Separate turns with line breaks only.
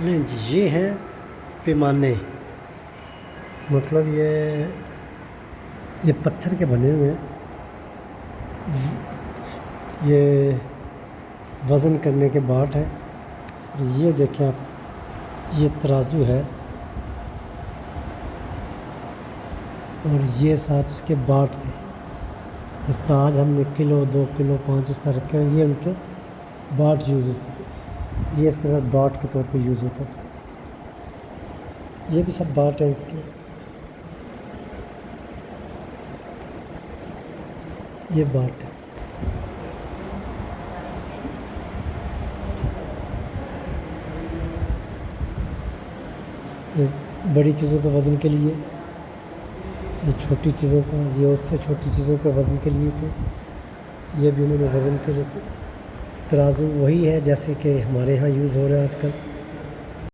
नहीं जी, ये हैं पैमाने। मतलब ये पत्थर के बने हुए हैं। ये वज़न करने के बाट हैं। और ये देखें आप, ये तराजू है और ये साथ उसके बाट थे। जिस तरह आज हमने किलो, 2 किलो, 5 इस तरह रखे हुए, ये उनके बाट यूज़ होते थे। ये इसके साथ बाट के तौर पे यूज़ होता था। ये भी सब बाट है इसके। ये बाट है। ये बड़ी चीज़ों के वज़न के लिए, ये छोटी चीज़ों का, ये उससे छोटी चीज़ों के वज़न के लिए थे। ये भी उन्होंने वज़न के लिए थे। तराजू वही है जैसे कि हमारे यहाँ यूज़ हो रहा है आजकल।